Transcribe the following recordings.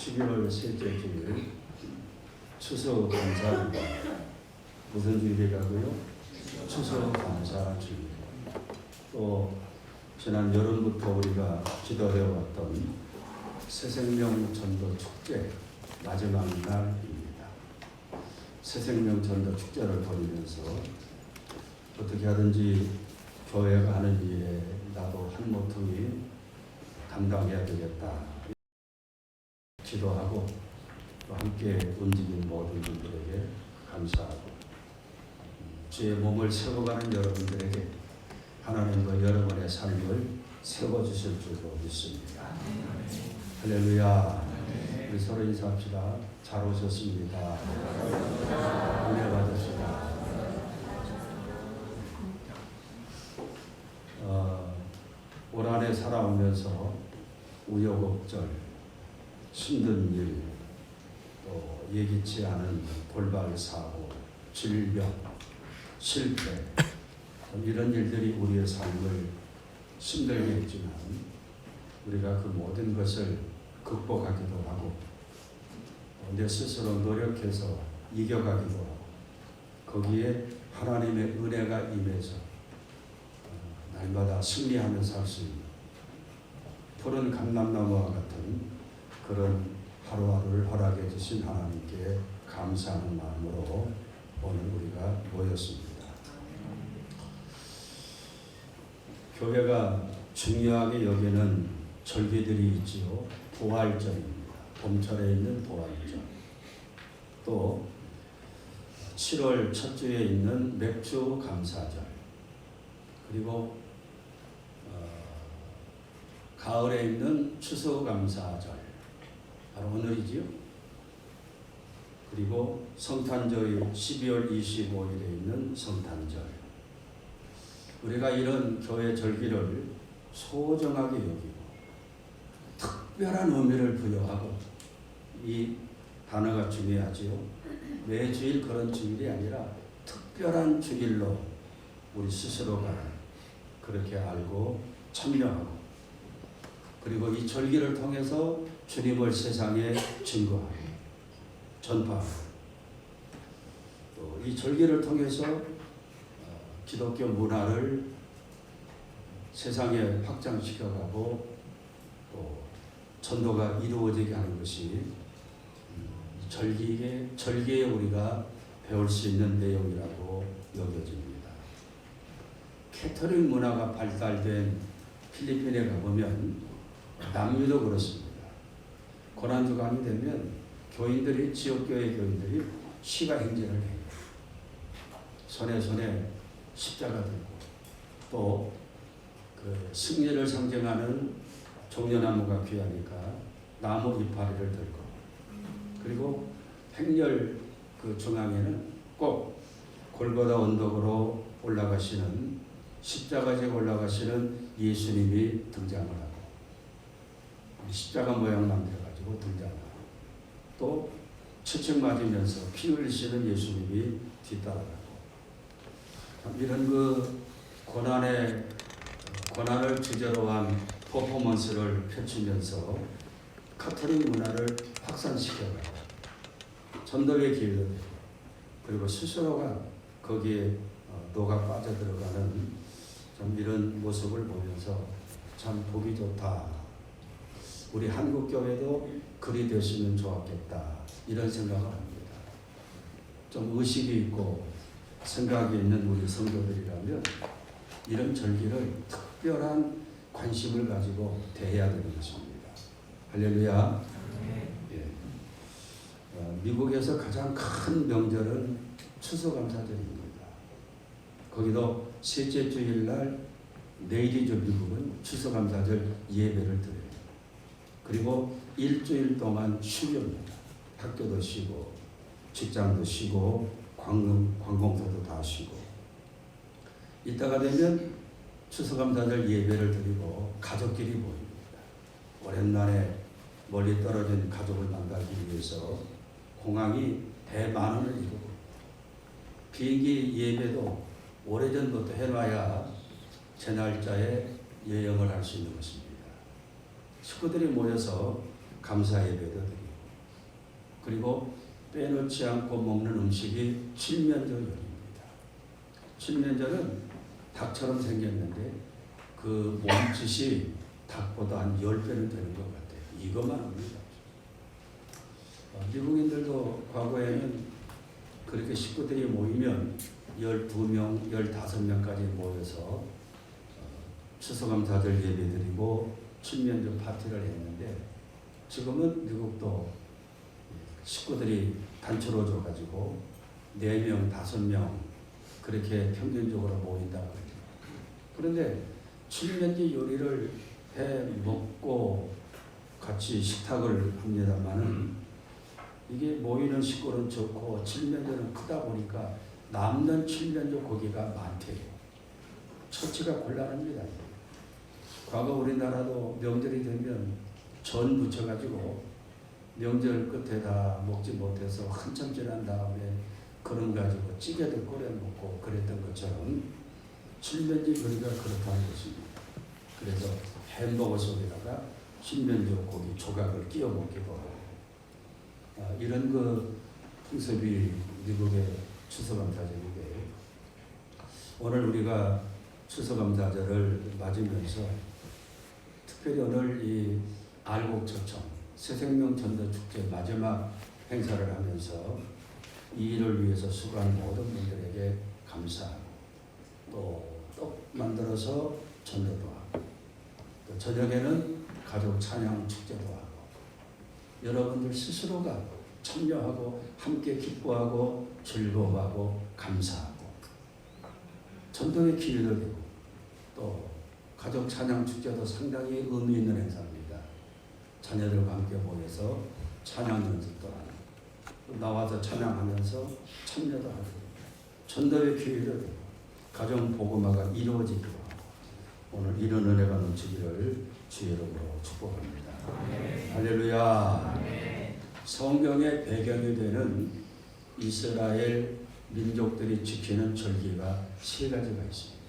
12월 셋째 주일 추석 감사주일. 무슨 주일이라고요? 추석 감사주일. 또 지난 여름부터 우리가 기도해왔던 새생명 전도 축제 마지막 날입니다. 새생명 전도 축제를 벌이면서 어떻게 하든지 교회가 하는 일에 나도 한 모퉁이 담당해야 되겠다. 기도하고 또 함께 움직인 모든 분들에게 감사하고 주의 몸을 세워가는 여러분들에게 하나님과 여러분의 삶을 세워주실 줄로 믿습니다. 할렐루야. 우리 서로 인사합시다. 잘 오셨습니다. 은혜 받으시다. 올 한해 살아오면서 우여곡절, 힘든 일, 또 예기치 않은 돌발 사고, 질병, 실패, 이런 일들이 우리의 삶을 힘들게 했지만 우리가 그 모든 것을 극복하기도 하고 내 스스로 노력해서 이겨가기도 하고 거기에 하나님의 은혜가 임해서 날마다 승리하며 살 수 있는 푸른 감람나무와 같은 그런 하루하루를 허락해 주신 하나님께 감사하는 마음으로 오늘 우리가 모였습니다. 교회가 중요하게 여기는 절기들이 있지요. 부활절입니다. 봄철에 있는 부활절. 또 7월 첫 주에 있는 맥주 감사절. 그리고 가을에 있는 추수감사절. 바로 오늘이지요. 그리고 성탄절이 12월 25일에 있는 성탄절. 우리가 이런 교회 절기를 소중하게 여기고 특별한 의미를 부여하고 이 단어가 중요하지요. 매주일 그런 주일이 아니라 특별한 주일로 우리 스스로가 그렇게 알고 참여하고 그리고 이 절기를 통해서 주님을 세상에 증거하고 전파하고 또 이 절기를 통해서 기독교 문화를 세상에 확장시켜가고 또 전도가 이루어지게 하는 것이 절기에 우리가 배울 수 있는 내용이라고 여겨집니다. 캐토릭 문화가 발달된 필리핀에 가보면 남미도 그렇습니다. 고난주간이 되면 교인들이 지역교회 교인들이 시가 행진을 해요. 손에 십자가 들고 또 그 승리를 상징하는 종려나무가 귀하니까 나무 이파리를 들고 그리고 행렬 그 중앙에는 꼭 골고다 언덕으로 올라가시는 십자가지에 올라가시는 예수님이 등장을 하고 십자가 모양 만들어가지고 등장하고 또 채찍 맞으면서 피 흘리시는 예수님이 뒤따라가고 이런 그 고난을 주제로 한 퍼포먼스를 펼치면서 카톨릭 문화를 확산시켜가고 전도의 길도 되고 그리고 스스로가 거기에 녹아 빠져들어가는 좀 이런 모습을 보면서 참 보기 좋다. 우리 한국교회도 그리 됐으면 좋았겠다. 이런 생각을 합니다. 좀 의식이 있고 생각이 있는 우리 성도들이라면 이런 절기를 특별한 관심을 가지고 대해야 되는 것입니다. 할렐루야. 예. 미국에서 가장 큰 명절은 추수감사절입니다. 거기도 셋째 주일날 내일이죠. 미국은 추수감사절 예배를 드려요. 그리고 일주일 동안 쉬렵니다. 학교도 쉬고 직장도 쉬고 관공서도 다 쉬고 이따가 되면 추수감사절 예배를 드리고 가족끼리 모입니다. 오랜만에 멀리 떨어진 가족을 만나기 위해서 공항이 대만원을 이루고 비행기 예배도 오래전부터 해놔야 제 날짜에 여행을 할 수 있는 것입니다. 식구들이 모여서 감사 예배도 드리고 그리고 빼놓지 않고 먹는 음식이 칠면조 요리입니다. 칠면조는 닭처럼 생겼는데 그 몸짓이 닭보다 한 10배는 되는 것 같아요. 이것만 합니다. 미국인들도 과거에는 그렇게 식구들이 모이면 12명, 15명까지 모여서 추수감사절 예배드리고 칠면조 파티를 했는데 지금은 미국도 식구들이 단체로 줘가지고 4명, 5명 그렇게 평균적으로 모인다고 그래요. 그런데 칠면조 요리를 해 먹고 같이 식탁을 합니다만은 이게 모이는 식구는 좋고 칠면조는 크다 보니까 남는 칠면조 고기가 많대요. 처치가 곤란합니다. 과거 우리나라도 명절이 되면 전 부쳐가지고 명절 끝에다 먹지 못해서 한참 지난 다음에 그런 가지고 찌개도 끓여 먹고 그랬던 것처럼 칠면조 요리가 그렇다는 것입니다. 그래서 햄버거 속에다가 칠면조 고기 조각을 끼워 먹기도 하고 이런 그 풍습이 미국의 추수감사절인데 오늘 우리가 추수감사절을 맞으면서 특별히 오늘 이 알곡초청 새생명전도축제 마지막 행사를 하면서 이 일을 위해서 수고한 모든 분들에게 감사하고 또 떡 만들어서 전도도 하고 또 저녁에는 가족 찬양 축제도 하고 여러분들 스스로가 참여하고 함께 기뻐하고 즐거워하고 감사하고 전도의 기회도 되고 또 가족 찬양 축제도 상당히 의미 있는 행사입니다. 자녀들과 함께 모여서 찬양 연습도 하고 나와서 찬양하면서 참여도 하고 전도의 기회도 되고 가정 복음화가 이루어지기도 하고 오늘 이런 은혜가 넘치기를 주의 이름으로 축복합니다. 할렐루야. 성경의 배경이 되는 이스라엘 민족들이 지키는 절기가 3가지가 있습니다.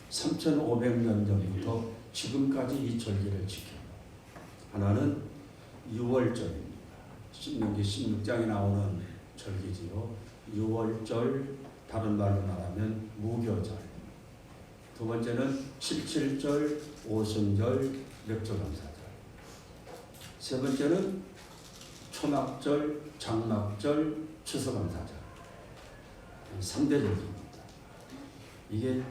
3,500년 전부터 지금까지 이 절기를 지켜요. 하나는 6월절입니다. 신명기 16장에 나오는 절기지요. 6월절, 다른 말로 말하면 무교절. 두 번째는 77절, 오순절, 맥주감사절. 세 번째는 초막절, 장막절, 추수감사절. 3대 절기입니다. 이게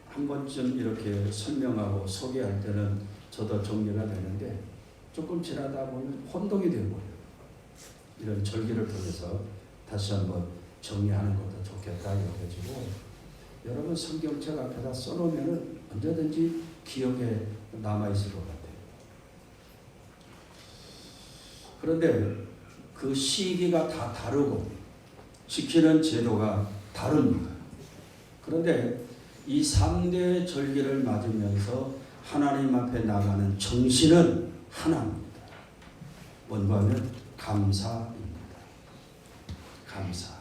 한 번쯤 이렇게 설명하고 소개할 때는 저도 정리가 되는데 조금 지나다 보면 혼동이 되어버려요. 이런 절기를 통해서 다시 한번 정리하는 것도 좋겠다 여겨지고 여러분 성경책 앞에다 써놓으면 언제든지 기억에 남아있을 것 같아요. 그런데 그 시기가 다 다르고 지키는 제도가 다릅니다. 그런데 이 3대 절기를 맞으면서 하나님 앞에 나가는 정신은 하나입니다. 뭔가 하면 감사입니다. 감사.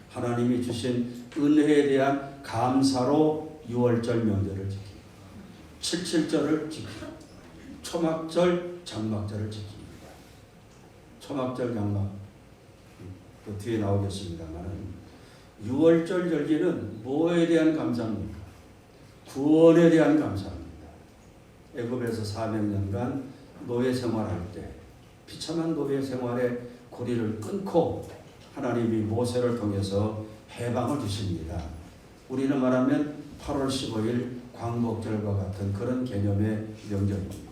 하나님이 주신 은혜에 대한 감사로 6월절 명절을 지키고 77절을 지키고 초막절, 장막절을 지킵니다. 초막절, 장막 그 뒤에 나오겠습니다만 6월절 절기는 뭐에 대한 감사입니까? 구원에 대한 감사입니다. 애굽에서 400년간 노예 생활할 때 비참한 노예 생활의 고리를 끊고 하나님이 모세를 통해서 해방을 주십니다. 우리는 말하면 8월 15일 광복절과 같은 그런 개념의 명절입니다.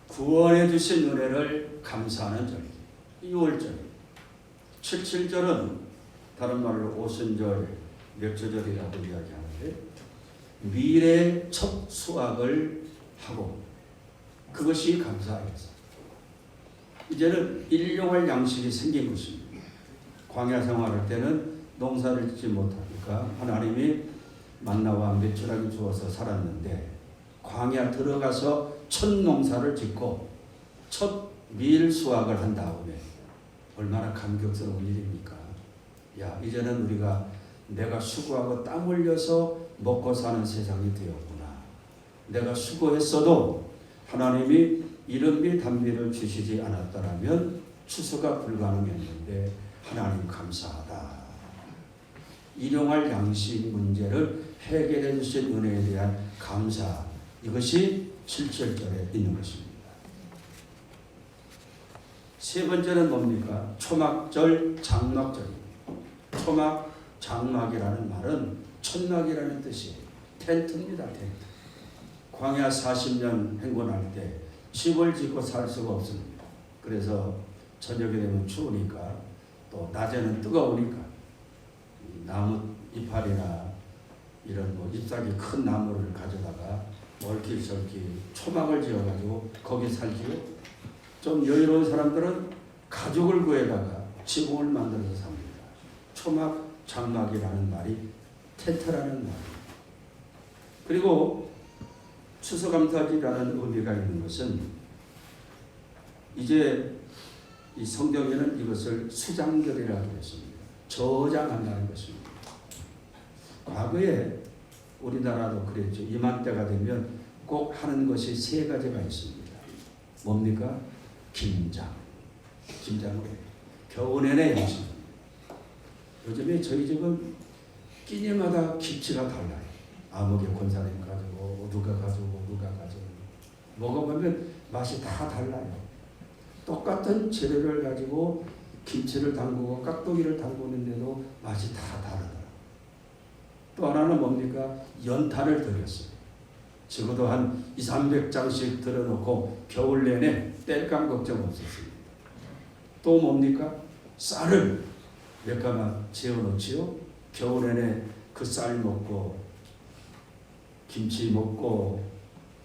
구원해 주신 은혜를 감사하는 절기 6월절. 77절은 다른 말로 오순절, 맥주절이라고 이야기하는데 미래의 첫 수확을 하고 그것이 감사하겠습니다. 이제는 일용할 양식이 생긴 것입니다. 광야 생활할 때는 농사를 짓지 못하니까 하나님이 만나와 메추라기 주어서 살았는데 광야 들어가서 첫 농사를 짓고 첫 밀 수확을 한 다음에 얼마나 감격스러운 일입니까? 야, 이제는 우리가 내가 수고하고 땀 흘려서 먹고 사는 세상이 되었구나. 내가 수고했어도 하나님이 이른비 단비를 주시지 않았더라면 추수가 불가능했는데 하나님 감사하다. 일용할 양식 문제를 해결해 주신 은혜에 대한 감사, 이것이 7절에 있는 것입니다. 세 번째는 뭡니까? 초막절, 장막절입니다. 초막, 장막이라는 말은 천막이라는 뜻이에요. 텐트입니다. 텐트. 광야 40년 행군할 때 집을 짓고 살 수가 없습니다. 그래서 저녁에 되면 추우니까 또 낮에는 뜨거우니까 나무 이파리나 이런 잎사귀 큰 나무를 가져다가 얼킬설킬 초막을 지어가지고 거기 살지요. 좀 여유로운 사람들은 가죽을 구해다가 지붕을 만들어서 삽니다. 초막, 장막이라는 말이 텐트라는 말입니다. 그리고 추수감사절이라는 의미가 있는 것은 이제 이 성경에는 이것을 수장절이라고 했습니다. 저장한다는 것입니다. 과거에 우리나라도 그랬죠. 이맘때가 되면 꼭 하는 것이 세 가지가 있습니다. 뭡니까? 김장. 김장을 겨우 내내 양식입니다. 요즘에 저희 집은 끼니마다 김치가 달라요. 아무개 권사님 가지고 누가 가지고 누가 가지고 먹어보면 맛이 다 달라요. 똑같은 재료를 가지고 김치를 담그고 깍두기를 담그는데도 맛이 다 다르더라고요. 또 하나는 뭡니까? 연탄을 들였어요. 적어도 한 200~300장씩 들어놓고 겨울 내내 땔감 걱정 없었습니다. 또 뭡니까? 쌀을 몇 가마 재워놓지요. 겨울 내내 그 쌀 먹고 김치 먹고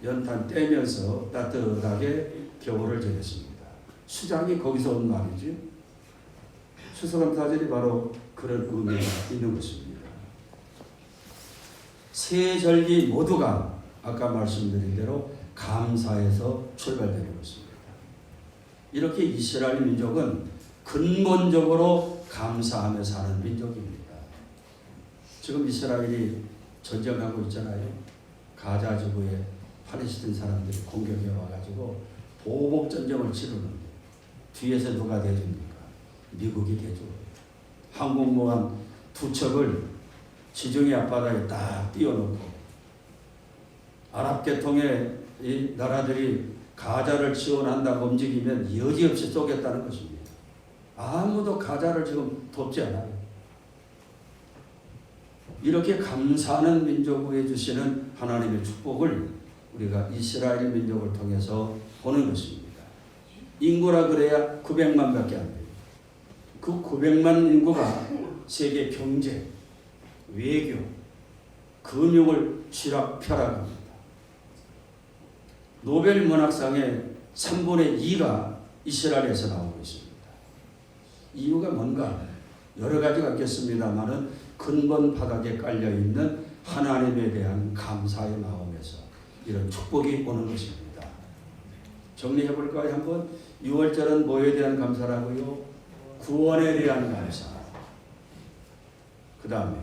연탄 떼면서 따뜻하게 겨울을 지냈습니다. 수장이 거기서 온 말이죠. 추수감사절이 바로 그런 의미가 있는 것입니다. 세 절기 모두가 아까 말씀드린 대로 감사에서 출발되는 것입니다. 이렇게 이스라엘 민족은 근본적으로 감사하며 사는 민족입니다. 지금 이스라엘이 전쟁하고 있잖아요. 가자 지구에 팔레스타인 사람들이 공격해 와가지고 보복 전쟁을 치르는데 뒤에서 누가 대줍니까? 미국이 대줘. 항공모함 2척을 지중해 앞바다에 딱 띄워놓고 아랍계통의 이 나라들이 가자를 지원한다고 움직이면 여지없이 쏘겠다는 것입니다. 아무도 가자를 지금 돕지 않아요. 이렇게 감사하는 민족을 해주시는 하나님의 축복을 우리가 이스라엘 민족을 통해서 보는 것입니다. 인구라 그래야 900만밖에 안 돼요. 그 900만 인구가 세계 경제, 외교, 금융을 쥐락펴락합니다. 노벨 문학상의 3분의 2가 이스라엘에서 나오고 있습니다. 이유가 뭔가 여러 가지가 있겠습니다만은 근본 바닥에 깔려있는 하나님에 대한 감사의 마음에서 이런 축복이 오는 것입니다. 정리해 볼까요? 한번 6월절은 뭐에 대한 감사라고요? 구원에 대한 감사. 그 다음에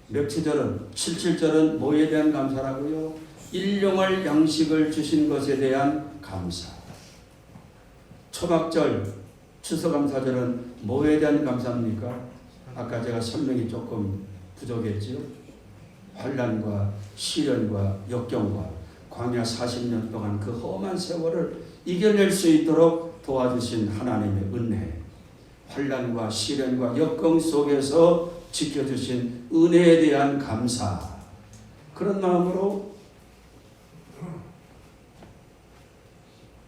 멱치절은 77절은 뭐에 대한 감사라고요? 일용할 양식을 주신 것에 대한 감사. 초막절, 추수감사절은 뭐에 대한 감사입니까? 아까 제가 설명이 조금 부족했지요. 환난과 시련과 역경과 광야 40년 동안 그 험한 세월을 이겨낼 수 있도록 도와주신 하나님의 은혜, 환난과 시련과 역경 속에서 지켜주신 은혜에 대한 감사, 그런 마음으로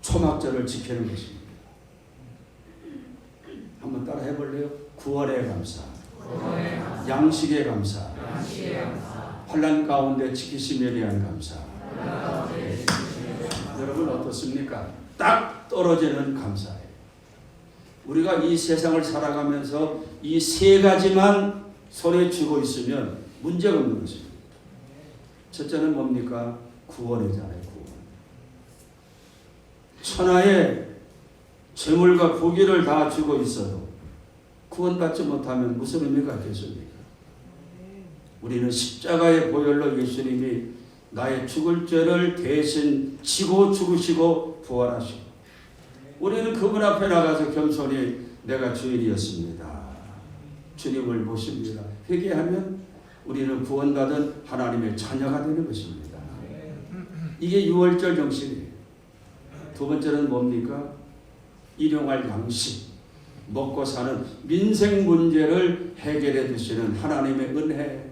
초막절을 지키는 것입니다. 한번 따라 해볼래요? 구원의 감사, 양식의 감사, 환난 가운데 지키심에 대한 감사. 여러분 어떻습니까? 딱 떨어지는 감사예요. 우리가 이 세상을 살아가면서 이 세 가지만 손에 쥐고 있으면 문제가 없는 것입니다. 첫째는 뭡니까? 구원이잖아요. 구원. 천하에 재물과 부귀를 다 쥐고 있어도 구원받지 못하면 무슨 의미가 있겠습니까? 우리는 십자가의 보혈로 예수님이 나의 죽을 죄를 대신 지고 죽으시고 부활하시고 우리는 그분 앞에 나가서 겸손히 내가 주인이었습니다. 주님을 모십니다. 회개하면 우리는 구원받은 하나님의 자녀가 되는 것입니다. 이게 유월절 정신이에요. 두 번째는 뭡니까? 일용할 양식, 먹고 사는 민생 문제를 해결해 주시는 하나님의 은혜.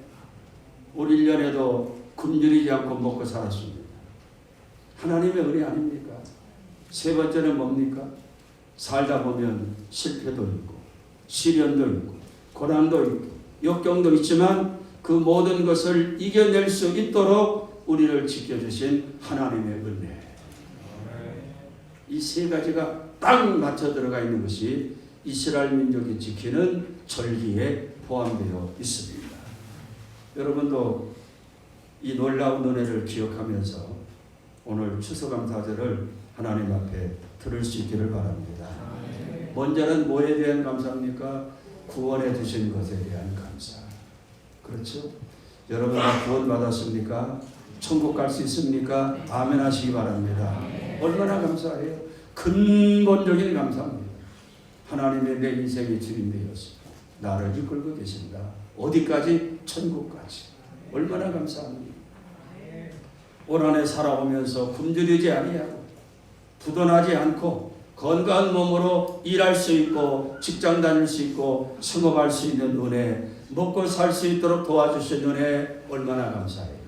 올 1년에도 굶주리지 않고 먹고 살았습니다. 하나님의 은혜 아닙니까? 세 번째는 뭡니까? 살다 보면 실패도 있고 시련도 있고 고난도 있고 역경도 있지만 그 모든 것을 이겨낼 수 있도록 우리를 지켜주신 하나님의 은혜. 이 세 가지가 딱 맞춰 들어가 있는 것이 이스라엘 민족이 지키는 절기에 포함되어 있습니다. 여러분도 이 놀라운 은혜를 기억하면서 오늘 추수감사절을 하나님 앞에 들을 수 있기를 바랍니다. 먼저는 뭐에 대한 감사입니까? 구원해 주신 것에 대한 감사. 그렇죠? 여러분 구원 받았습니까? 천국 갈 수 있습니까? 아멘 하시기 바랍니다. 얼마나 감사해요? 근본적인 감사입니다. 하나님의 내 인생의 주인 되어서 나를 이끌고 계신다. 어디까지? 천국까지. 얼마나 감사합니다. 올 한해 살아오면서 굶주리지 아니하고 부도나지 않고 건강한 몸으로 일할 수 있고 직장 다닐 수 있고 성업할 수 있는 은혜, 먹고 살 수 있도록 도와주신 은혜 얼마나 감사해요.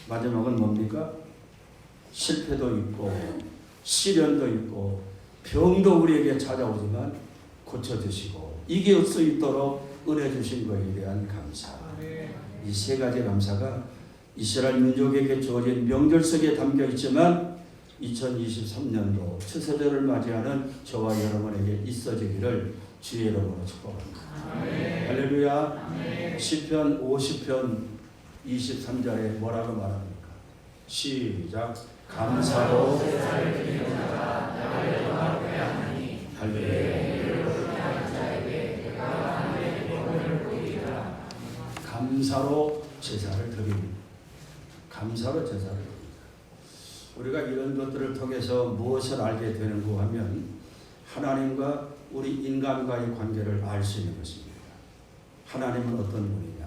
마지막은 뭡니까? 실패도 있고 시련도 있고 병도 우리에게 찾아오지만 고쳐주시고 이길 수 있도록 은혜 주신 것에 대한 감사. 이 세 가지 감사가 이스라엘 민족에게 주어진 명절 속에 담겨 있지만 2023년도 추수절을 맞이하는 저와 여러분에게 있어지기를 주의 이름으로 축복합니다. 할렐루야. 시편 50편 23절에 뭐라고 말합니까? 시작. 감사로 제사를 드리는 자가 나를 영화롭게 하나니 할렐루야. 감사로 제사를 드립니다. 감사로 제사를 드립니다. 우리가 이런 것들을 통해서 무엇을 알게 되는가 하면 하나님과 우리 인간과의 관계를 알 수 있는 것입니다. 하나님은 어떤 분이냐?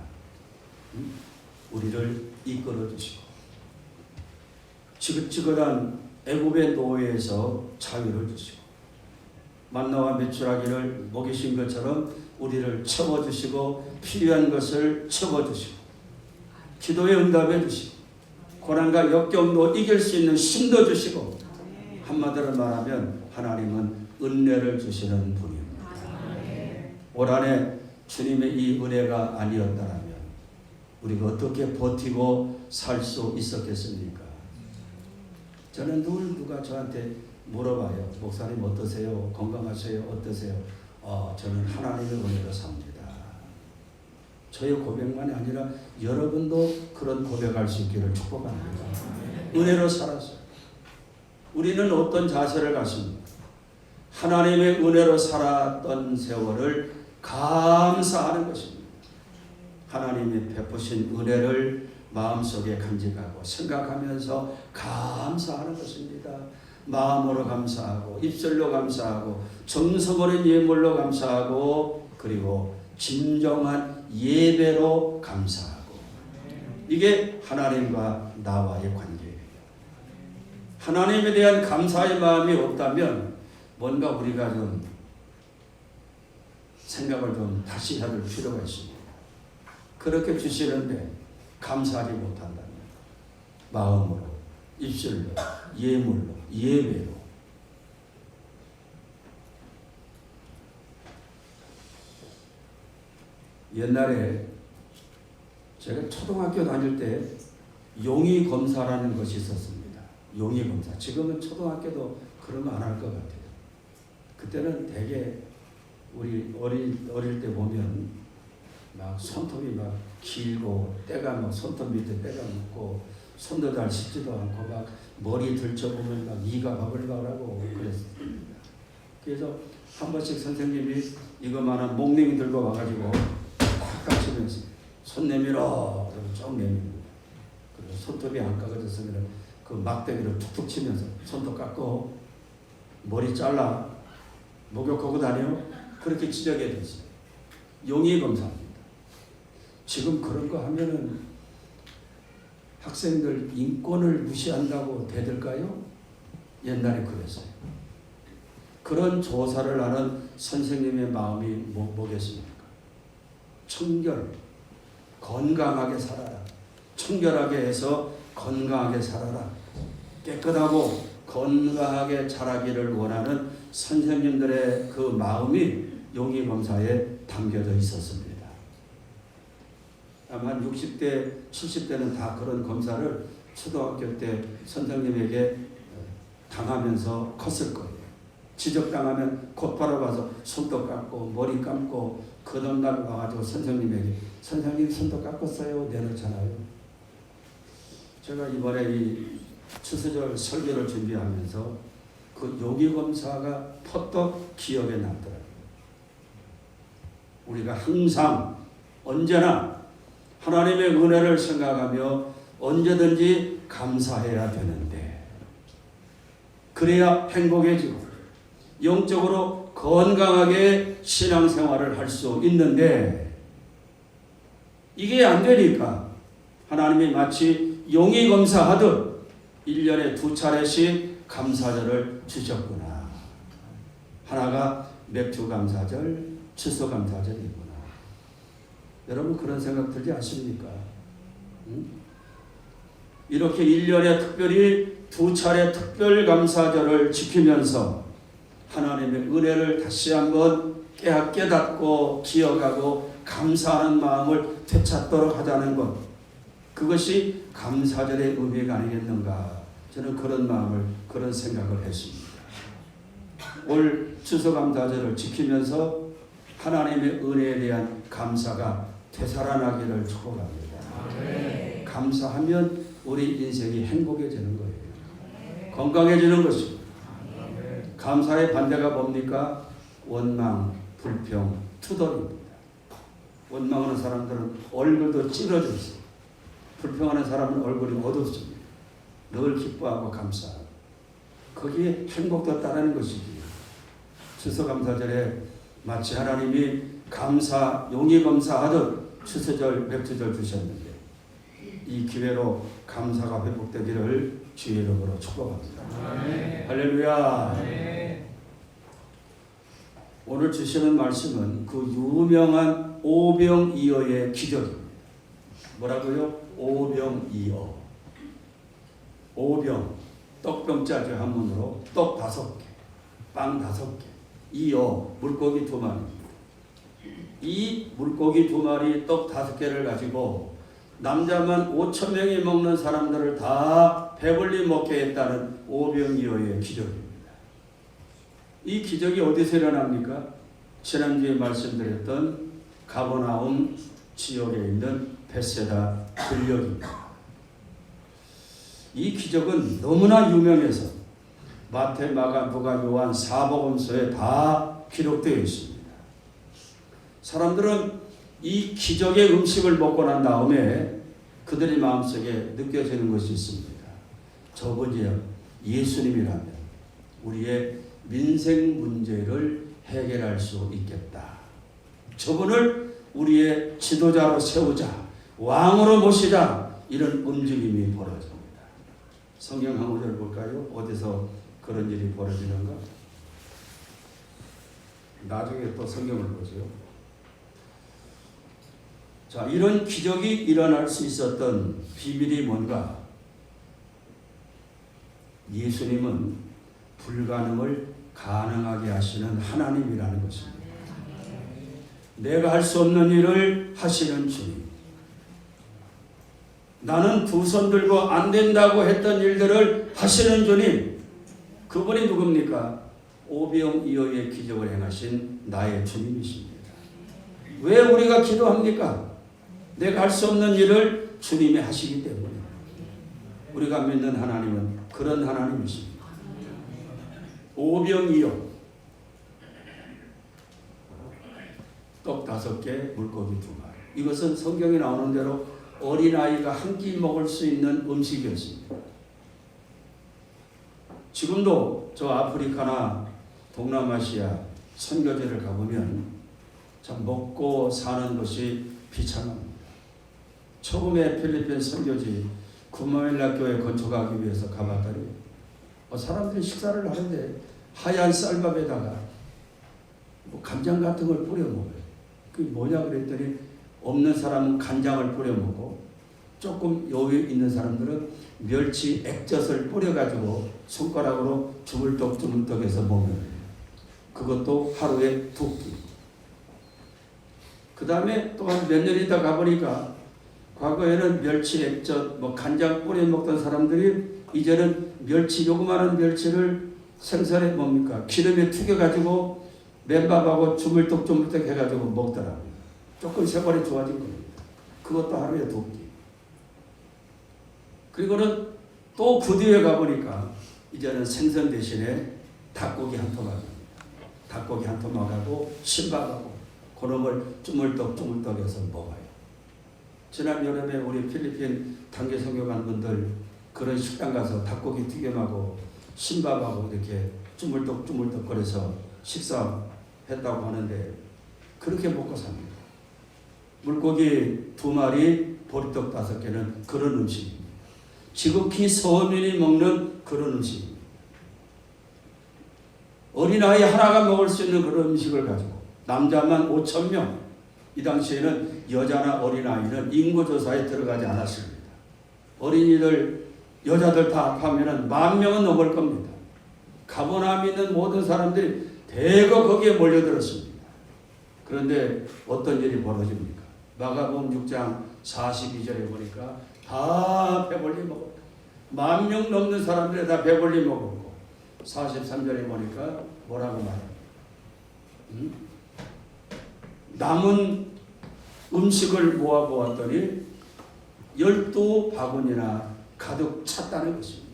우리를 이끌어 주시고 지긋지긋한 애굽의 노예에서 자유를 주시고 만나와 메추라기를 먹이신 것처럼 우리를 채워주시고 필요한 것을 채워주시고 기도에 응답해 주시고 고난과 역경도 이길 수 있는 힘도 주시고 한마디로 말하면 하나님은 은혜를 주시는 분입니다. 올 한해 주님의 이 은혜가 아니었다면 우리가 어떻게 버티고 살 수 있었겠습니까? 저는 늘 누가 저한테 물어봐요. 목사님 어떠세요? 건강하세요? 어떠세요? 저는 하나님의 은혜로 삽니다. 저의 고백만이 아니라 여러분도 그런 고백할 수 있기를 축복합니다. 은혜로 살았어요. 우리는 어떤 자세를 갖습니까? 하나님의 은혜로 살았던 세월을 감사하는 것입니다. 하나님이 베푸신 은혜를 마음속에 간직하고 생각하면서 감사하는 것입니다. 마음으로 감사하고 입술로 감사하고 정성어린 예물로 감사하고 그리고 진정한 예배로 감사하고 이게 하나님과 나와의 관계예요. 하나님에 대한 감사의 마음이 없다면 뭔가 우리가 좀 생각을 좀 다시 해야 될 필요가 있습니다. 그렇게 주시는데 감사하지 못한다면 마음으로 입술로 예물로 예배로 옛날에 제가 초등학교 다닐 때 용의 검사라는 것이 있었습니다. 용의 검사. 지금은 초등학교도 그러면 안 할 것 같아요. 그때는 되게 우리 어릴 때 보면 막 손톱이 막 길고 때가 막 손톱 밑에 때가 묻고 손도 잘 씻지도 않고 막 머리 들쳐보면 막 이가 바글바글하고 그랬습니다. 그래서 한 번씩 선생님이 이거만한 목냉이 들고 와가지고 꽉 깍치면서 손 내밀어 그러면 쭉 내밀고 손톱이 안 깎아졌으면 그 막대기를 툭툭 치면서 손톱 깎고 머리 잘라 목욕하고 다녀 그렇게 지적해야 되지. 용의검사입니다. 지금 그런 거 하면은 학생들 인권을 무시한다고 대들까요? 옛날에 그랬어요. 그런 조사를 하는 선생님의 마음이 뭐겠습니까? 청결, 건강하게 살아라. 청결하게 해서 건강하게 살아라. 깨끗하고 건강하게 자라기를 원하는 선생님들의 그 마음이 용의검사에 담겨져 있었습니다. 아마 60대, 70대는 다 그런 검사를 초등학교 때 선생님에게 당하면서 컸을 거예요. 지적당하면 곧바로 가서 손톱 깎고 머리 감고 그 다음날 와가지고 선생님에게 선생님 손톱 깎았어요 내놓잖아요. 제가 이번에 이 추수절 설교를 준비하면서 그 용의검사가 퍼뜩 기억에 남더라고요. 우리가 항상 언제나 하나님의 은혜를 생각하며 언제든지 감사해야 되는데 그래야 행복해지고 영적으로 건강하게 신앙생활을 할 수 있는데 이게 안 되니까 하나님이 마치 용의검사하듯 1년에 2차례씩 감사절을 주셨구나. 하나가 맥주감사절, 추수감사절이구나. 여러분 그런 생각 들지 않습니까? 응? 이렇게 1년에 특별히 2차례 특별감사절을 지키면서 하나님의 은혜를 다시 한번 깨닫고 기억하고 감사하는 마음을 되찾도록 하자는 것, 그것이 감사절의 의미가 아니겠는가. 저는 그런 마음을, 그런 생각을 했습니다. 올 추수감사절을 지키면서 하나님의 은혜에 대한 감사가 되살아나기를 축복합니다. 감사하면 우리 인생이 행복해지는 거예요. 건강해지는 것입니다. 감사의 반대가 뭡니까? 원망, 불평, 투덜입니다. 원망하는 사람들은 얼굴도 찌러져 있어요. 불평하는 사람은 얼굴이 어둡습니다. 늘 기뻐하고 감사하고 거기에 행복도 따르는 것이지. 추수감사절에 마치 하나님이 감사, 용의검사하듯 추수절, 맥주절 주셨는데 이 기회로 감사가 회복되기를 주의 이름으로 축복합니다. 할렐루야. 오늘 주시는 말씀은 그 유명한 오병이어의 기적입니다. 뭐라고요? 오병이어. 오병, 떡병자죠. 한문으로 떡 5개, 빵 5개, 이어, 물고기 2마리. 이 물고기 2마리, 떡 5개를 가지고 남자만 5,000명이 먹는 사람들을 다 배불리 먹게 했다는 오병이어의 기적입니다. 이 기적이 어디서 일어납니까? 지난주에 말씀드렸던 가버나움 지역에 있는 벳세다 들녘입니다. 이 기적은 너무나 유명해서 마태, 마가, 누가, 요한 4복음서에 다 기록되어 있습니다. 사람들은 이 기적의 음식을 먹고 난 다음에 그들의 마음속에 느껴지는 것이 있습니다. 저분이 예수님이라면 우리의 민생 문제를 해결할 수 있겠다. 저분을 우리의 지도자로 세우자, 왕으로 모시자, 이런 움직임이 벌어집니다. 성경 한 구절 볼까요? 어디서 그런 일이 벌어지는가? 나중에 또 성경을 보죠. 자, 이런 기적이 일어날 수 있었던 비밀이 뭔가? 예수님은 불가능을 가능하게 하시는 하나님이라는 것입니다. 내가 할 수 없는 일을 하시는 주님. 나는 2손 들고 안 된다고 했던 일들을 하시는 주님. 그분이 누굽니까? 오병이어의 기적을 행하신 나의 주님이십니다. 왜 우리가 기도합니까? 내가 할 수 없는 일을 주님이 하시기 때문에. 우리가 믿는 하나님은 그런 하나님이십니다. 오병이어, 떡 5개, 물고기 2마리. 이것은 성경에 나오는 대로 어린아이가 한 끼 먹을 수 있는 음식이었습니다. 지금도 저 아프리카나 동남아시아 선교지를 가보면 참 먹고 사는 것이 비참합니다. 처음에 필리핀 선교지 구마일라 교회 건축하기 위해서 가봤더니 사람들이 식사를 하는데 하얀 쌀밥에다가 뭐 간장 같은 걸 뿌려 먹어요. 그게 뭐냐 그랬더니 없는 사람은 간장을 뿌려 먹고 조금 여유 있는 사람들은 멸치 액젓을 뿌려가지고 손가락으로 주물떡주물떡해서 먹는, 그것도 하루에 2끼. 그 다음에 또 한 몇 년 있다 가보니까 과거에는 멸치 액젓, 간장 뿌려 먹던 사람들이 이제는 요그마한 멸치를 생선에 기름에 튀겨가지고 맨밥하고 주물떡주물떡 해가지고 먹더라고요. 조금 세월이 좋아진 겁니다. 그것도 하루에 2끼. 그리고는 또 그 뒤에 가보니까 이제는 생선 대신에 닭고기 한 토막입니다. 닭고기 한 토막하고 신밥하고 그놈을 주물떡주물떡해서 먹어요. 지난 여름에 우리 필리핀 단기 선교 간 분들 그런 식당 가서 닭고기 튀김하고 신밥하고 이렇게 주물떡주물떡 거려서 식사했다고 하는데 그렇게 먹고 삽니다. 물고기 2마리, 보리떡 5개는 그런 음식입니다. 지극히 서민이 먹는 그런 음식입니다. 어린아이 하나가 먹을 수 있는 그런 음식을 가지고 남자만 5,000명, 이 당시에는 여자나 어린아이는 인구조사에 들어가지 않았습니다. 어린이들, 여자들 다 합하면 10,000명은 넘을 겁니다. 가보나 있는 모든 사람들이 대거 거기에 몰려들었습니다. 그런데 어떤 일이 벌어집니까? 마가복음 6장 42절에 보니까 다 배불리 먹었다. 10,000명 넘는 사람들이 다 배불리 먹었고 43절에 보니까 뭐라고 말해요? 남은 음식을 모아보았더니 12바구니나 가득 찼다는 것입니다.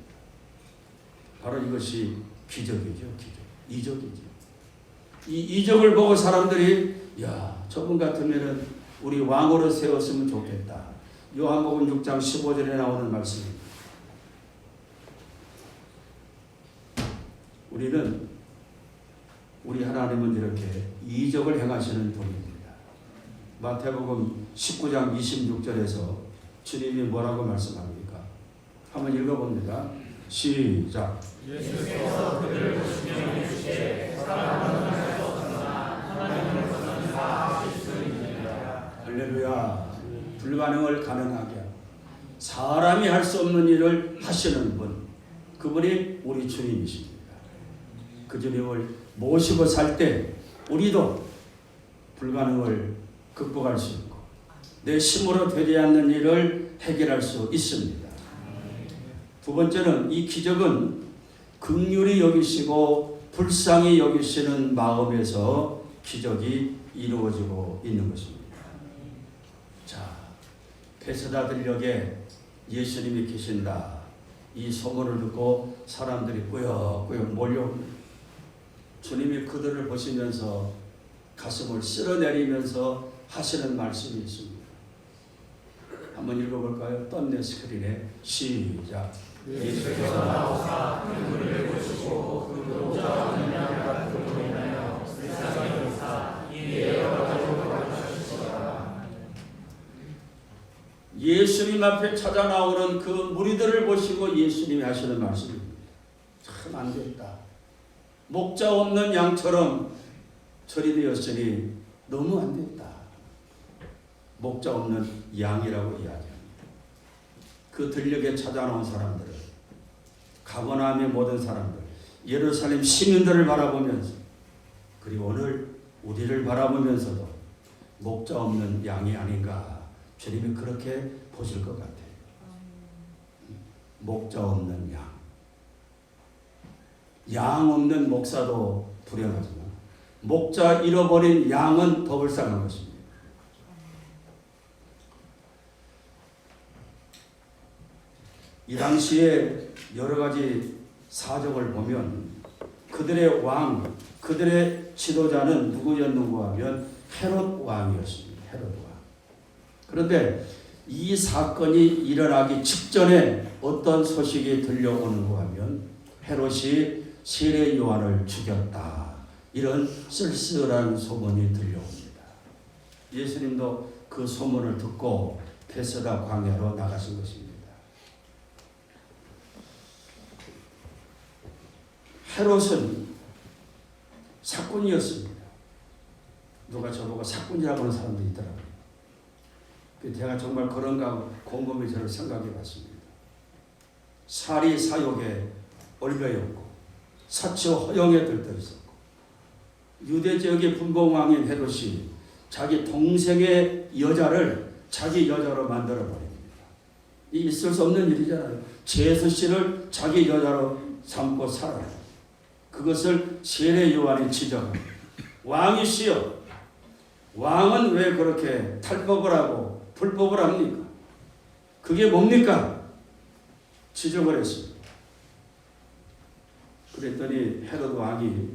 바로 이것이 기적이죠. 이적이죠. 이 이적을 보고 사람들이 저분 같으면 우리 왕으로 세웠으면 좋겠다. 요한복음 6장 15절에 나오는 말씀입니다. 우리 하나님은 이렇게 이적을 행하시는 분입니다. 마태복음 19장 26절에서 주님이 뭐라고 말씀합니까? 한번 읽어봅니다. 시작. 예수께서 그들을 보시며 이르시되 사람은 할 수 없으나 하나님을 보시는 다 하실 수 있느니라. 할렐루야. 불가능을 가능하게 하고 사람이 할 수 없는 일을 하시는 분, 그분이 우리 주님이십니다. 그 주님을 모시고 살 때 우리도 불가능을 극복할 수 있고 내 힘으로 되지 않는 일을 해결할 수 있습니다. 2번째는 이 기적은 긍휼히 여기시고 불쌍히 여기시는 마음에서 기적이 이루어지고 있는 것입니다. 자, 베세다 들녘에 예수님이 계신다. 이 소문을 듣고 사람들이 꾸역꾸역 몰려옵니다. 주님이 그들을 보시면서 가슴을 쓸어내리면서 하시는 말씀이 있습니다. 한번 읽어볼까요? 떴네 스크린에. 시작. 예수께서 나오사 그들을 보시고 그 노자 없는 양 같은 그로 인하여 불쌍히 여기사 이에 여러 가지로 가르치시더라. 예수님 앞에 찾아 나오는 그 무리들을 보시고 예수님이 하시는 말씀입니다. 참 안 됐다. 목자 없는 양처럼 처리되었으니 너무 안 됐다. 목자 없는 양이라고 이야기합니다. 그 들녘에 찾아 나온 사람들을, 가버나움의 모든 사람들, 예루살렘 시민들을 바라보면서, 그리고 오늘 우리를 바라보면서도 목자 없는 양이 아닌가 주님이 그렇게 보실 것 같아요. 목자 없는 양. 양 없는 목사도 불행하지만 목자 잃어버린 양은 더 불쌍한 것입니다. 이 당시에 여러 가지 사정을 보면 그들의 왕, 그들의 지도자는 누구였는가 하면 헤롯 왕이었습니다. 헤롯 왕. 그런데 이 사건이 일어나기 직전에 어떤 소식이 들려오는가 하면 헤롯이 세례 요한을 죽였다. 이런 쓸쓸한 소문이 들려옵니다. 예수님도 그 소문을 듣고 베세다 광야로 나가신 것입니다. 헤롯은 사꾼이었습니다. 누가 저보고 사꾼이라고 하는 사람도 있더라고요. 제가 정말 그런가 하고 곰곰이 저를 생각해 봤습니다. 사리 사욕에 얼벼였고 사치와 허영에 들떠있었고 유대 지역의 분봉왕인 헤롯이 자기 동생의 여자를 자기 여자로 만들어버립니다. 이 있을 수 없는 일이잖아요. 제수씨를 자기 여자로 삼고 살아요. 그것을 세례 요한이 지적합니다. 왕이시여, 왕은 왜 그렇게 탈법을 하고 불법을 합니까? 그게 뭡니까? 지적을 했습니다. 그랬더니 헤롯 왕이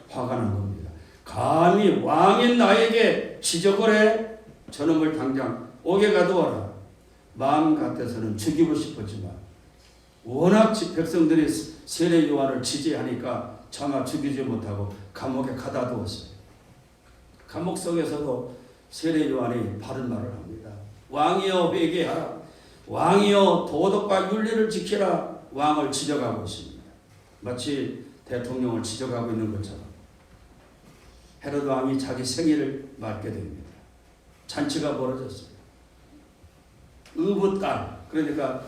화가 난 겁니다. 감히 왕인 나에게 지적을 해? 저놈을 당장 옥에 가두어라. 마음 같아서는 죽이고 싶었지만 워낙 백성들이 세례 요한을 지지하니까 차마 죽이지 못하고 감옥에 가다두었어요. 감옥 속에서도 세례 요한이 바른 말을 합니다. 왕이여 회개하라. 왕이여 도덕과 윤리를 지키라. 왕을 지적하고 있습니다. 마치 대통령을 지적하고 있는 것처럼. 헤롯 왕이 자기 생일을 맞게 됩니다. 잔치가 벌어졌어요. 의붓딸, 그러니까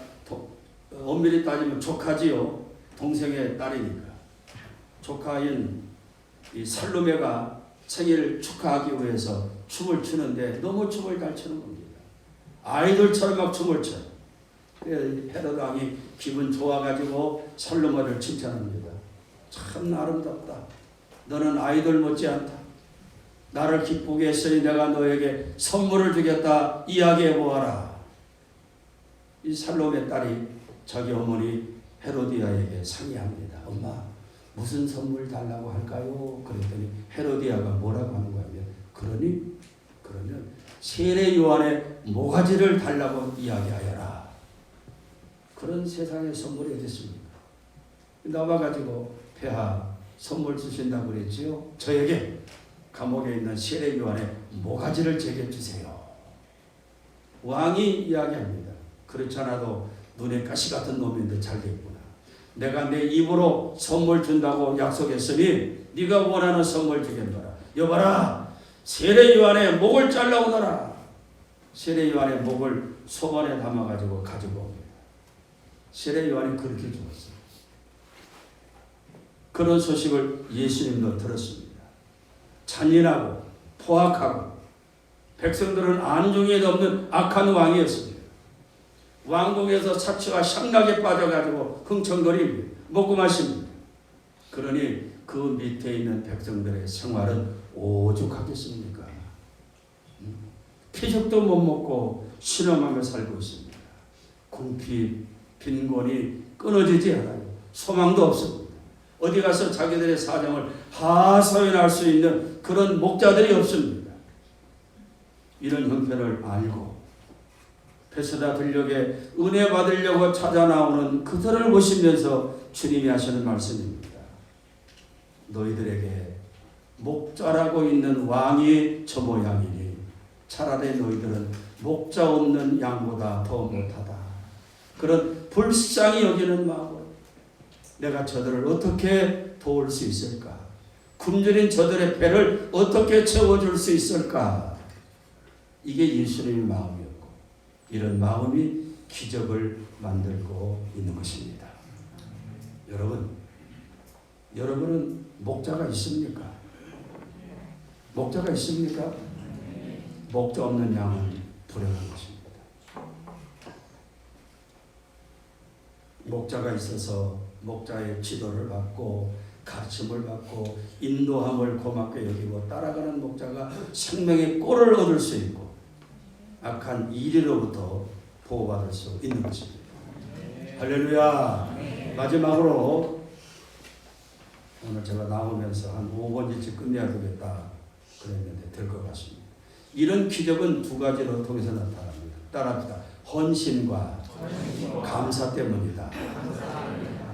엄밀히 따지면 조카지요. 동생의 딸이니까. 조카인 이 살로메가 생일을 축하하기 위해서 춤을 추는데 너무 춤을 잘 추는 겁니다. 아이돌처럼 막 춤을 춰요. 헤롯 왕이 기분 좋아가지고 살로메를 칭찬합니다. 참 아름답다. 너는 아이돌 못지않다. 나를 기쁘게 했으니 내가 너에게 선물을 주겠다. 이야기해 보아라. 이 살로메 딸이 자기 어머니 헤로디아에게 상의합니다. 엄마, 무슨 선물 달라고 할까요? 그랬더니 헤로디아가 뭐라고 하는 거냐면, 그러면 세례 요한의 모가지를 달라고 이야기하여라. 그런 세상에 선물이 어디 있습니까? 나와가지고 폐하 선물 주신다고 그랬지요. 저에게 감옥에 있는 세례 요한의 모가지를 제게 주세요. 왕이 이야기합니다. 그렇지 않아도 눈에 가시 같은 놈인데 잘 됐구나. 내가 내 입으로 선물 준다고 약속했으니 네가 원하는 선물 주겠노라. 여봐라, 세례 요한의 목을 잘라오너라. 세례 요한의 목을 소반에 담아가지고 가지고 옵니다. 세례 요한이 그렇게 죽었어요. 그런 소식을 예수님도 들었습니다. 잔인하고 포악하고 백성들은 안중에도 없는 악한 왕이었습니다. 왕궁에서 사치와 향락에 빠져가지고 흥청거립니다. 먹고 마십니다. 그러니 그 밑에 있는 백성들의 생활은 오죽하겠습니까? 피죽도 못 먹고 신음하며 살고 있습니다. 궁핍, 빈곤이 끊어지지 않아요. 소망도 없습니다. 어디 가서 자기들의 사정을 하소연할 수 있는 그런 목자들이 없습니다. 이런 형편을 알고 베세다 들녘에 은혜 받으려고 찾아 나오는 그들을 보시면서 주님이 하시는 말씀입니다. 너희들에게 목자라고 있는 왕이 저 모양이니 차라리 너희들은 목자 없는 양보다 더 못하다. 그런 불쌍히 여기는 마음으로 내가 저들을 어떻게 도울 수 있을까? 굶주린 저들의 배를 어떻게 채워줄 수 있을까? 이게 예수님의 마음이었고 이런 마음이 기적을 만들고 있는 것입니다. 여러분은 목자가 있습니까? 목자가 있습니까? 목자 없는 양은 불행한 것입니다. 목자가 있어서 목자의 지도를 받고 가르침을 받고 인도함을 고맙게 여기고 따라가는 목자가 생명의 꼴을 얻을 수 있고 악한 이리로부터 보호받을 수 있는 것입니다. 할렐루야. 마지막으로 오늘 제가 나오면서 한 5번 일찍 끝내야 되겠다 그랬는데 될 것 같습니다. 이런 기적은 두 가지로 통해서 나타납니다. 따라합시다. 헌신과 감사 때문이다.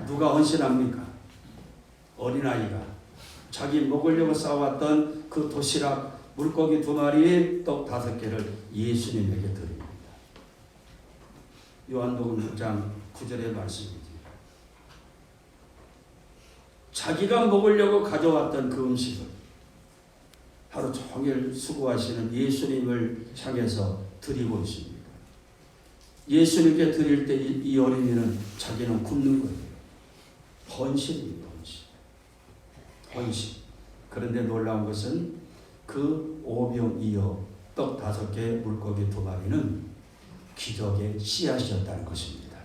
누가 헌신합니까? 어린아이가 자기 먹으려고 싸왔던 그 도시락 물고기 2마리 떡 5개를 예수님에게 드립니다. 요한복음 6장 9절의 말씀이지. 자기가 먹으려고 가져왔던 그 음식을 하루 종일 수고하시는 예수님을 향해서 드리고 있습니다. 예수님께 드릴 때 이 어린이는 자기는 굶는 거예요. 헌신입니다. 헌신. 그런데 놀라운 것은 그 오병이어 떡 5개 물고기 2마리는 기적의 씨앗이었다는 것입니다.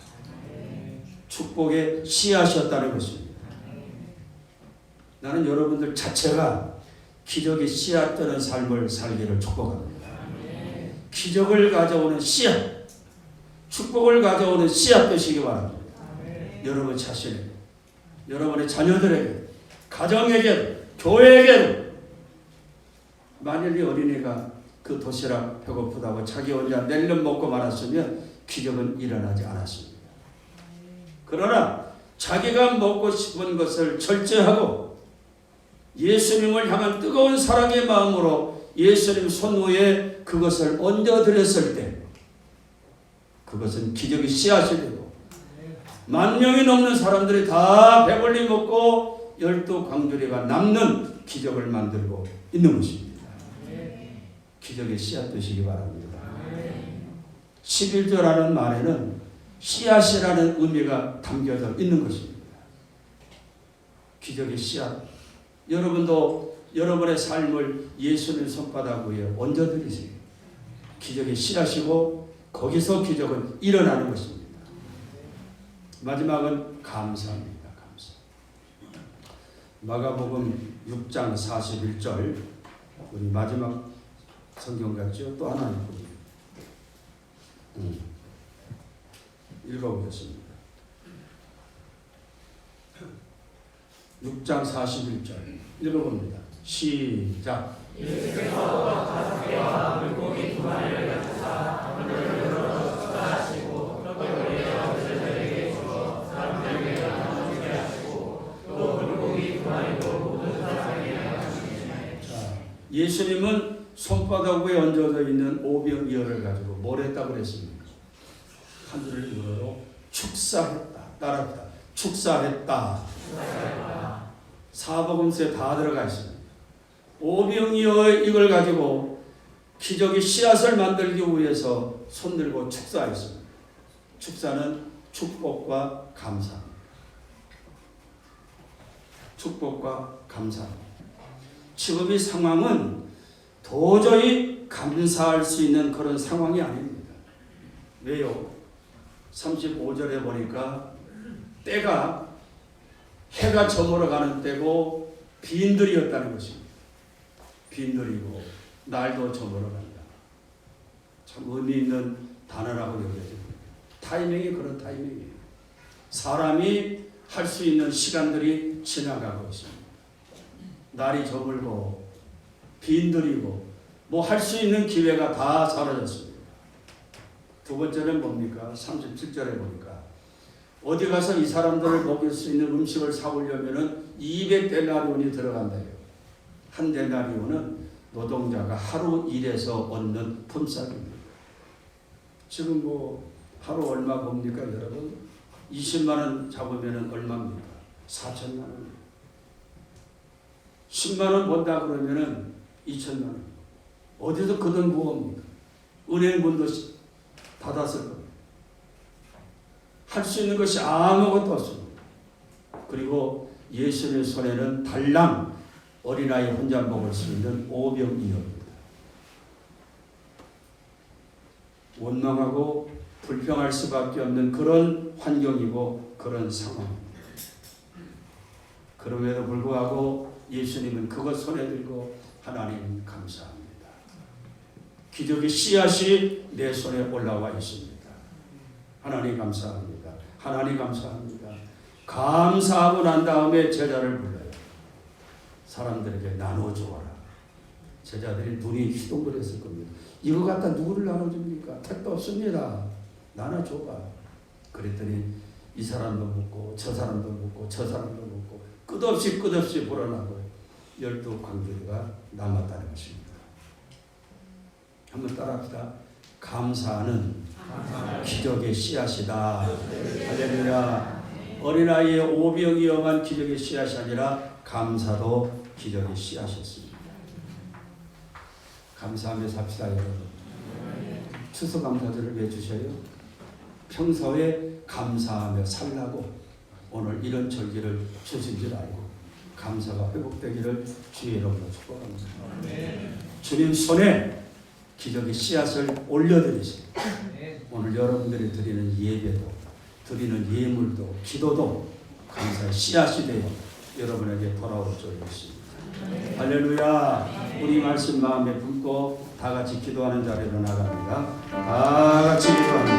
축복의 씨앗이었다는 것입니다. 나는 여러분들 자체가 기적의 씨앗 되는 삶을 살기를 축복합니다. 기적을 가져오는 씨앗, 축복을 가져오는 씨앗 되시기 바랍니다. 여러분 자신에게, 여러분의 자녀들에게, 가정에게, 교회에게. 만일 이 어린이가 그 도시락 배고프다고 자기 혼자 낼름 먹고 말았으면 기적은 일어나지 않았습니다. 그러나 자기가 먹고 싶은 것을 절제하고 예수님을 향한 뜨거운 사랑의 마음으로 예수님 손 위에 그것을 얹어드렸을 때 그것은 기적의 씨앗이 되고 10,000명이 넘는 사람들이 다 배불리 먹고 12광주리가 남는 기적을 만들고 있는 것입니다. 기적의 씨앗 되시기 바랍니다. 11조라는 말에는 씨앗이라는 의미가 담겨져 있는 것입니다. 기적의 씨앗. 여러분도 여러분의 삶을 예수님 손바닥 위에 얹어드리세요. 기적의 씨앗이고 거기서 기적은 일어나는 것입니다. 마지막은 감사입니다. 감사. 마가복음 6장 41절 우리 마지막 성경 같죠? 또 하나 있거든요. 읽어보겠습니다. 6장 41절 읽어봅니다. 시작. 예수께서 5개와 물고기 2마리를 가져다 문을 열어 축사하시고 떡을 내어 제자들에게 주어 사람들에게 나눠주게 하시고 또 물고기 2마리도 모든 사람에게 나눠주시네. 자, 예수님은 손바닥 위에 얹어져 있는 오병이어를 가지고 뭘 했다고 그랬습니까? 하늘을 열어 축사했다. 따라합니다. 축사했다. 사복음서에 다 들어가 있습니다. 오병이어 이걸 가지고 기적의 씨앗을 만들기 위해서 손들고 축사했습니다. 축사는 축복과 감사. 축복과 감사. 지금 이 상황은 도저히 감사할 수 있는 그런 상황이 아닙니다. 왜요? 35절에 보니까 때가 해가 저물어 가는 때고 빈들이었다는 것입니다. 빈들이고 날도 저물어 간다. 참 의미 있는 단어라고 여겨집니다. 타이밍이 그런 타이밍이에요. 사람이 할 수 있는 시간들이 지나가고 있습니다. 날이 저물고 빈들이고 뭐 할 수 있는 기회가 다 사라졌습니다. 두 번째는 뭡니까? 37절에 보니까 어디 가서 이 사람들을 먹일 수 있는 음식을 사오려면은 200데나리온이 들어간다요. 한 데나리온은 노동자가 하루 일해서 얻는 품삯입니다. 지금 뭐 하루 얼마 봅니까, 여러분? 20만 원 잡으면은 얼마입니까? 4천만 원. 10만 원 번다 그러면은 2천만 원. 어디서 그 돈 모읍니까? 은행분도 받았을 겁니다. 할 수 있는 것이 아무것도 없습니다. 그리고 예수님의 손에는 달랑 어린아이 혼자 먹을 수 있는 오병이어입니다. 원망하고 불평할 수밖에 없는 그런 환경이고 그런 상황입니다. 그럼에도 불구하고 예수님은 그것 손에 들고 하나님 감사합니다. 기적의 씨앗이 내 손에 올라와 있습니다. 하나님 감사합니다. 하나님 감사합니다. 감사하고 난 다음에 제자를 불러요. 사람들에게 나눠주어라. 제자들이 눈이 휘둥그랬을 겁니다. 이거 갖다 누구를 나눠줍니까? 택도 없습니다. 나눠줘봐. 그랬더니 이 사람도 묻고 저 사람도 묻고 저 사람도 묻고 끝없이 불어나고 12광주리가 남았다는 것입니다. 한번 따라합시다. 감사는 기적의 씨앗이다. 할렐루야. 어린아이의 오병이 엄한 기적의 씨앗이 아니라 감사도 기적의 씨앗이었습니다. 감사하며 삽시다 여러분. 추수감사절을 왜 주셔요? 평소에 감사하며 살라고 오늘 이런 절기를 주신 줄 알고 감사가 회복되기를 주의 이름으로 축복합니다. 주님 손에 기적의 씨앗을 올려드리시고 오늘 여러분들이 드리는 예배도 드리는 예물도 기도도 감사의 씨앗이 되어 여러분에게 돌아올 줄 믿습니다. 할렐루야. 우리 말씀 마음에 품고 다 같이 기도하는 자리로 나갑니다. 다 같이 기도합니다.